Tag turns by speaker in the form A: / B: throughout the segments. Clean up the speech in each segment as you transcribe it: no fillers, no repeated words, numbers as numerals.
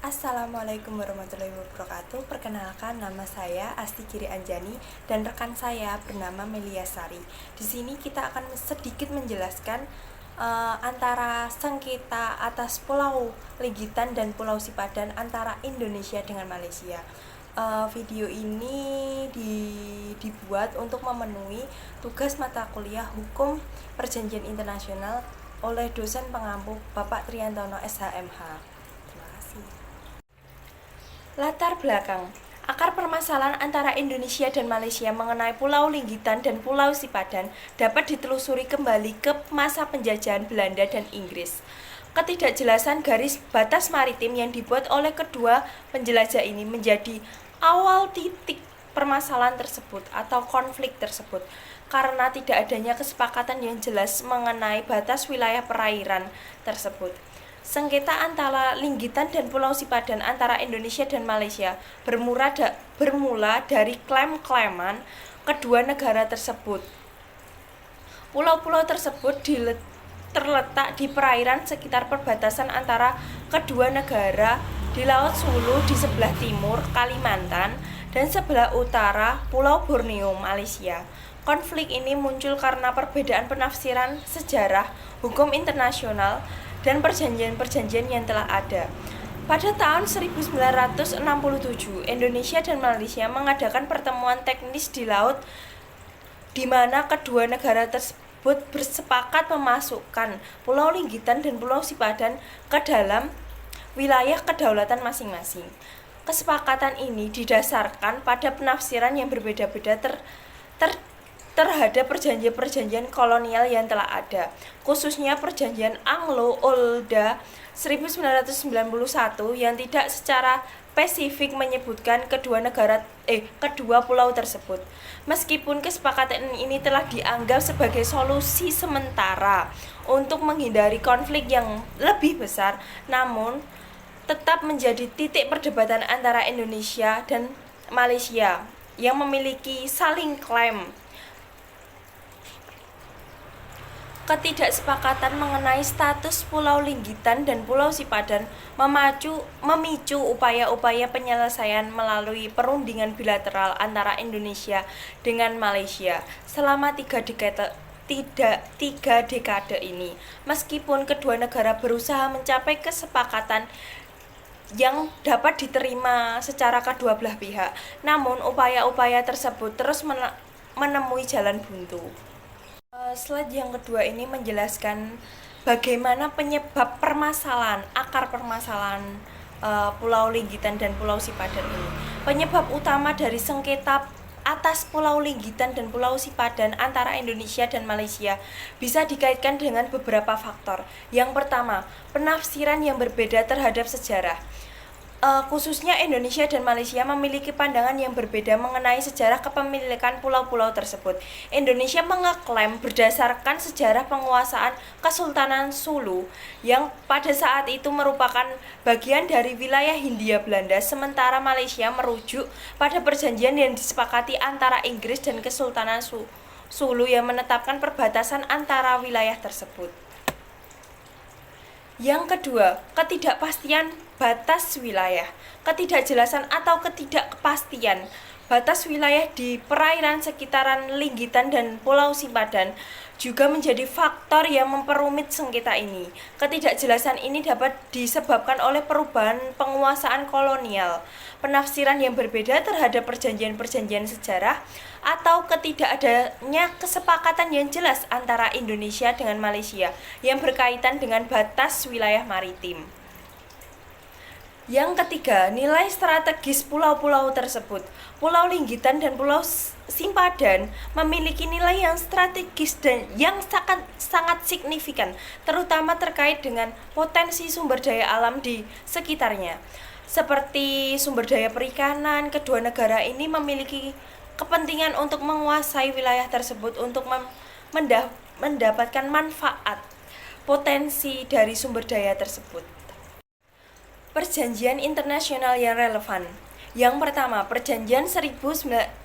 A: Assalamualaikum warahmatullahi wabarakatuh. Perkenalkan, nama saya Asti Giri Anjani dan rekan saya bernama Melia Sari. Di sini kita akan sedikit menjelaskan antara sengketa atas Pulau Ligitan dan Pulau Sipadan antara Indonesia dengan Malaysia. Video ini dibuat untuk memenuhi tugas mata kuliah Hukum Perjanjian Internasional oleh dosen pengampu Bapak Triantono SHMH. Terima kasih. Latar belakang. Akar permasalahan antara Indonesia dan Malaysia mengenai Pulau Ligitan dan Pulau Sipadan dapat ditelusuri kembali ke masa penjajahan Belanda dan Inggris. Ketidakjelasan garis batas maritim yang dibuat oleh kedua penjelajah ini menjadi awal titik permasalahan tersebut atau konflik tersebut, karena tidak adanya kesepakatan yang jelas mengenai batas wilayah perairan tersebut. Sengketa antara Ligitan dan Pulau Sipadan antara Indonesia dan Malaysia bermula dari klaim-klaiman kedua negara tersebut. Pulau-pulau tersebut terletak di perairan sekitar perbatasan antara kedua negara di Laut Sulu di sebelah timur Kalimantan dan sebelah utara Pulau Borneo, Malaysia. Konflik ini muncul karena perbedaan penafsiran sejarah, hukum internasional, dan perjanjian-perjanjian yang telah ada. Pada tahun 1967, Indonesia dan Malaysia mengadakan pertemuan teknis di laut di mana kedua negara tersebut bersepakat memasukkan Pulau Ligitan dan Pulau Sipadan ke dalam wilayah kedaulatan masing-masing. Kesepakatan ini didasarkan pada penafsiran yang berbeda-beda terhadap perjanjian-perjanjian kolonial yang telah ada, khususnya perjanjian Anglo-Oulda 1991 yang tidak secara spesifik menyebutkan kedua pulau tersebut. Meskipun kesepakatan ini telah dianggap sebagai solusi sementara untuk menghindari konflik yang lebih besar, namun tetap menjadi titik perdebatan antara Indonesia dan Malaysia yang memiliki saling klaim. Ketidaksepakatan mengenai status Pulau Ligitan dan Pulau Sipadan memicu upaya-upaya penyelesaian melalui perundingan bilateral antara Indonesia dengan Malaysia selama tiga dekade ini. Meskipun kedua negara berusaha mencapai kesepakatan yang dapat diterima secara kedua belah pihak, namun upaya-upaya tersebut terus menemui jalan buntu. Slide yang kedua ini menjelaskan bagaimana penyebab permasalahan, akar permasalahan Pulau Ligitan dan Pulau Sipadan ini. Penyebab utama dari sengketa atas Pulau Ligitan dan Pulau Sipadan antara Indonesia dan Malaysia bisa dikaitkan dengan beberapa faktor. Yang pertama, penafsiran yang berbeda terhadap sejarah. Khususnya Indonesia dan Malaysia memiliki pandangan yang berbeda mengenai sejarah kepemilikan pulau-pulau tersebut. Indonesia mengeklaim berdasarkan sejarah penguasaan Kesultanan Sulu yang pada saat itu merupakan bagian dari wilayah Hindia Belanda, sementara Malaysia merujuk pada perjanjian yang disepakati antara Inggris dan Kesultanan Sulu yang menetapkan perbatasan antara wilayah tersebut. Yang kedua, ketidakpastian batas wilayah. Ketidakjelasan atau ketidakpastian batas wilayah di perairan sekitaran Ligitan dan Pulau Sipadan juga menjadi faktor yang memperumit sengketa ini. Ketidakjelasan ini dapat disebabkan oleh perubahan penguasaan kolonial, penafsiran yang berbeda terhadap perjanjian-perjanjian sejarah, atau ketidakadanya kesepakatan yang jelas antara Indonesia dengan Malaysia yang berkaitan dengan batas wilayah maritim. Yang ketiga, nilai strategis pulau-pulau tersebut. Pulau Ligitan dan Pulau Sipadan memiliki nilai yang strategis dan yang sangat signifikan, terutama terkait dengan potensi sumber daya alam di sekitarnya. Seperti sumber daya perikanan, kedua negara ini memiliki kepentingan untuk menguasai wilayah tersebut untuk mendapatkan manfaat potensi dari sumber daya tersebut. Perjanjian internasional yang relevan. Yang pertama, Perjanjian 1891.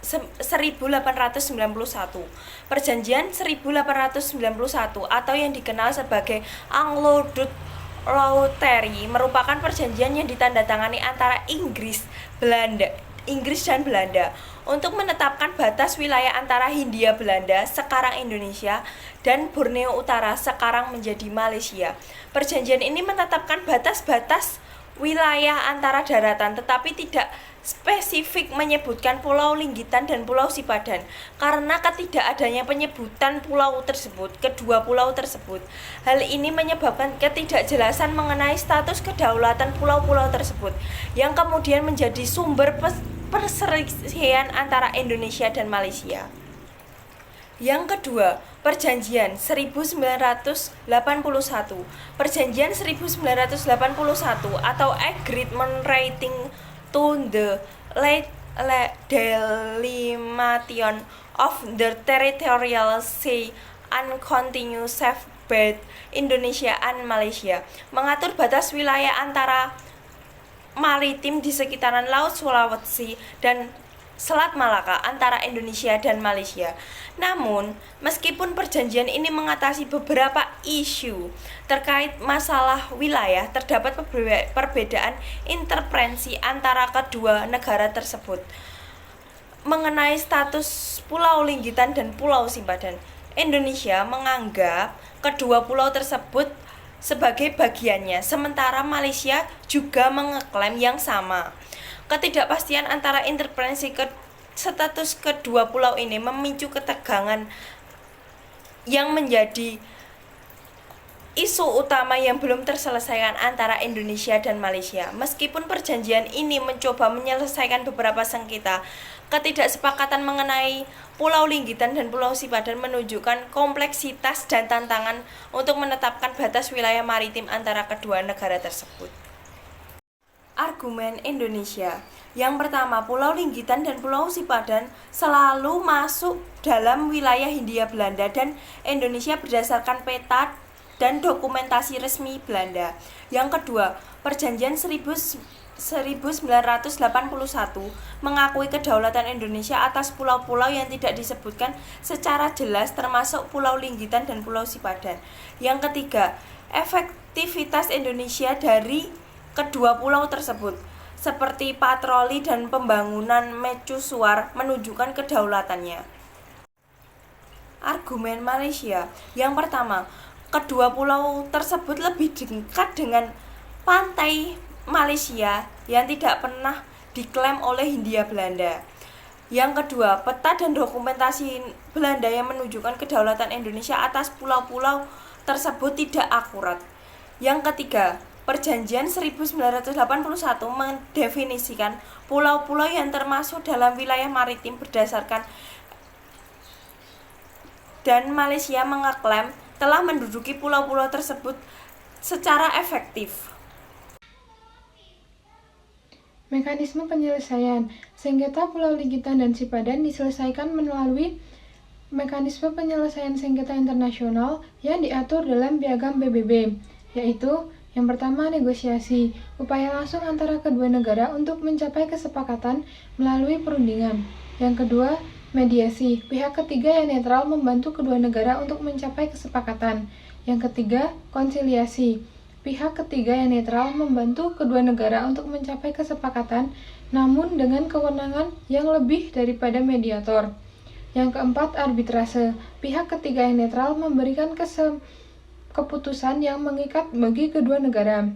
A: Perjanjian 1891 atau yang dikenal sebagai Anglo-Dutch Lottery merupakan perjanjian yang ditandatangani antara Inggris dan Belanda untuk menetapkan batas wilayah antara Hindia Belanda, sekarang Indonesia, dan Borneo Utara, sekarang menjadi Malaysia. Perjanjian ini menetapkan batas-batas wilayah antara daratan, tetapi tidak spesifik menyebutkan Pulau Linggitan dan Pulau Sipadan. Karena ketidakadanya penyebutan kedua pulau tersebut, hal ini menyebabkan ketidakjelasan mengenai status kedaulatan pulau-pulau tersebut, yang kemudian menjadi sumber perselisihan antara Indonesia dan Malaysia. Yang kedua, Perjanjian 1981. Perjanjian 1981 atau Agreement Relating to the Delimitation of the Territorial Sea and Continuous Seabed Indonesia and Malaysia mengatur batas wilayah antara maritim di sekitaran Laut Sulawesi dan Selat Malaka antara Indonesia dan Malaysia. Namun, meskipun perjanjian ini mengatasi beberapa isu terkait masalah wilayah, terdapat perbedaan interpretasi antara kedua negara tersebut mengenai status Pulau Linggitan dan Pulau Sipadan. Indonesia menganggap kedua pulau tersebut sebagai bagiannya, sementara Malaysia juga mengeklaim yang sama. Ketidakpastian antara interpretasi status kedua pulau ini memicu ketegangan yang menjadi isu utama yang belum terselesaikan antara Indonesia dan Malaysia. Meskipun perjanjian ini mencoba menyelesaikan beberapa sengketa, ketidaksepakatan mengenai Pulau Linggitan dan Pulau Sipadan menunjukkan kompleksitas dan tantangan untuk menetapkan batas wilayah maritim antara kedua negara tersebut. Argumen Indonesia. Yang pertama, Pulau Linggitan dan Pulau Sipadan selalu masuk dalam wilayah Hindia Belanda dan Indonesia berdasarkan peta dan dokumentasi resmi Belanda. Yang kedua, Perjanjian 1981 mengakui kedaulatan Indonesia atas pulau-pulau yang tidak disebutkan secara jelas, termasuk Pulau Linggitan dan Pulau Sipadan. Yang ketiga, efektivitas Indonesia dari kedua pulau tersebut, seperti patroli dan pembangunan mercusuar, menunjukkan kedaulatannya. Argumen Malaysia. Yang pertama, kedua pulau tersebut lebih dekat dengan pantai Malaysia yang tidak pernah diklaim oleh Hindia Belanda. Yang kedua, peta dan dokumentasi Belanda yang menunjukkan kedaulatan Indonesia atas pulau-pulau tersebut tidak akurat. Yang ketiga, Perjanjian 1981 mendefinisikan pulau-pulau yang termasuk dalam wilayah maritim berdasarkan, dan Malaysia mengeklaim telah menduduki pulau-pulau tersebut secara efektif.
B: Mekanisme penyelesaian sengketa Pulau Linggitan dan Sipadan diselesaikan melalui mekanisme penyelesaian sengketa internasional yang diatur dalam Piagam PBB, yaitu yang pertama, negosiasi, upaya langsung antara kedua negara untuk mencapai kesepakatan melalui perundingan. Yang kedua, mediasi, pihak ketiga yang netral membantu kedua negara untuk mencapai kesepakatan. Yang ketiga, konsiliasi, pihak ketiga yang netral membantu kedua negara untuk mencapai kesepakatan, namun dengan kewenangan yang lebih daripada mediator. Yang keempat, arbitrase, pihak ketiga yang netral memberikan keputusan yang mengikat bagi kedua negara.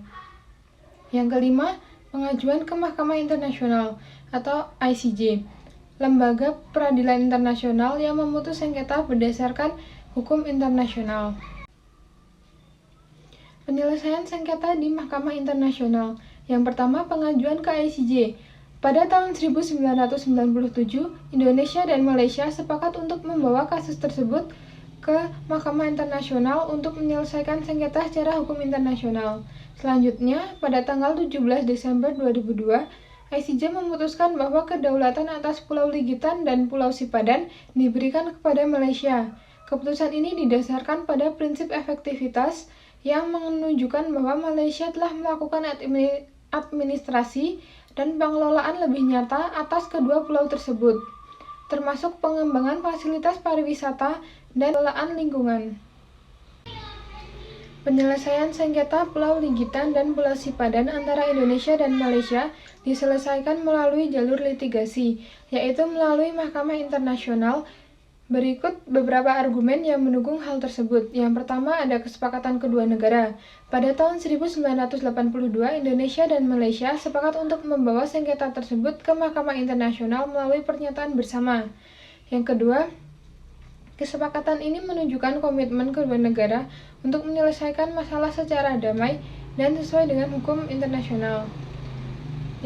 B: Yang kelima, pengajuan ke Mahkamah Internasional atau ICJ, lembaga peradilan internasional yang memutus sengketa berdasarkan hukum internasional. Penyelesaian sengketa di Mahkamah Internasional. Yang pertama, pengajuan ke ICJ. Pada tahun 1997, Indonesia dan Malaysia sepakat untuk membawa kasus tersebut ke Mahkamah Internasional untuk menyelesaikan sengketa secara hukum internasional. Selanjutnya, pada tanggal 17 Desember 2002, ICJ memutuskan bahwa kedaulatan atas Pulau Linggitan dan Pulau Sipadan diberikan kepada Malaysia. Keputusan ini didasarkan pada prinsip efektivitas yang menunjukkan bahwa Malaysia telah melakukan administrasi dan pengelolaan lebih nyata atas kedua pulau tersebut, termasuk pengembangan fasilitas pariwisata dan pengelolaan lingkungan. Penyelesaian sengketa Pulau Ligitan dan Pulau Sipadan antara Indonesia dan Malaysia diselesaikan melalui jalur litigasi, yaitu melalui Mahkamah Internasional. Berikut beberapa argumen yang mendukung hal tersebut. Yang pertama, ada kesepakatan kedua negara. Pada tahun 1982, Indonesia dan Malaysia sepakat untuk membawa sengketa tersebut ke Mahkamah Internasional melalui pernyataan bersama. Yang kedua, kesepakatan ini menunjukkan komitmen kedua negara untuk menyelesaikan masalah secara damai dan sesuai dengan hukum internasional.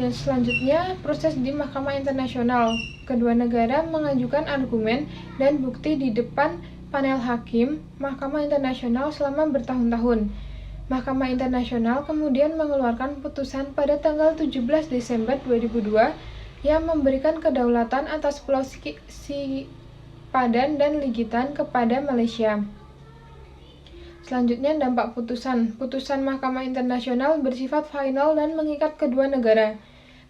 B: Yang selanjutnya, proses di Mahkamah Internasional. Kedua negara mengajukan argumen dan bukti di depan panel hakim Mahkamah Internasional selama bertahun-tahun. Mahkamah Internasional kemudian mengeluarkan putusan pada tanggal 17 Desember 2002 yang memberikan kedaulatan atas Pulau Sipadan dan Ligitan kepada Malaysia. Selanjutnya, dampak putusan. Putusan Mahkamah Internasional bersifat final dan mengikat kedua negara.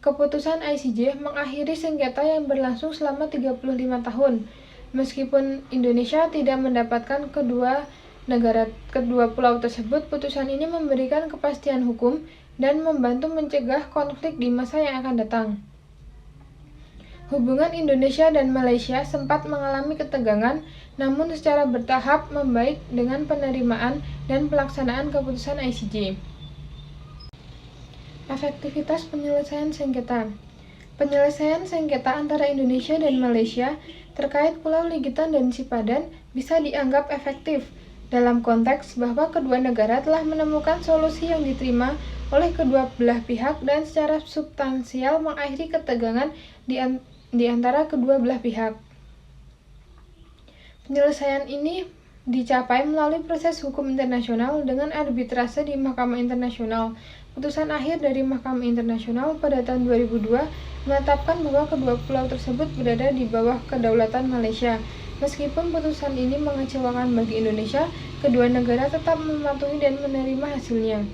B: Keputusan ICJ mengakhiri sengketa yang berlangsung selama 35 tahun. Meskipun Indonesia tidak mendapatkan kedua pulau tersebut, putusan ini memberikan kepastian hukum dan membantu mencegah konflik di masa yang akan datang. Hubungan Indonesia dan Malaysia sempat mengalami ketegangan, namun secara bertahap membaik dengan penerimaan dan pelaksanaan keputusan ICJ. Efektivitas penyelesaian sengketa. Penyelesaian sengketa antara Indonesia dan Malaysia terkait Pulau Ligitan dan Sipadan bisa dianggap efektif dalam konteks bahwa kedua negara telah menemukan solusi yang diterima oleh kedua belah pihak dan secara substansial mengakhiri ketegangan di antara kedua belah pihak. Penyelesaian ini dicapai melalui proses hukum internasional dengan arbitrase di Mahkamah Internasional. Putusan akhir dari Mahkamah Internasional pada tahun 2002 menetapkan bahwa kedua pulau tersebut berada di bawah kedaulatan Malaysia. Meskipun putusan ini mengecewakan bagi Indonesia, kedua negara tetap mematuhi dan menerima hasilnya.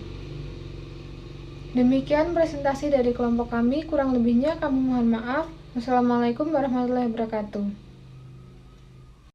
B: Demikian presentasi dari kelompok kami, kurang lebihnya kami mohon maaf. Wassalamualaikum warahmatullahi wabarakatuh.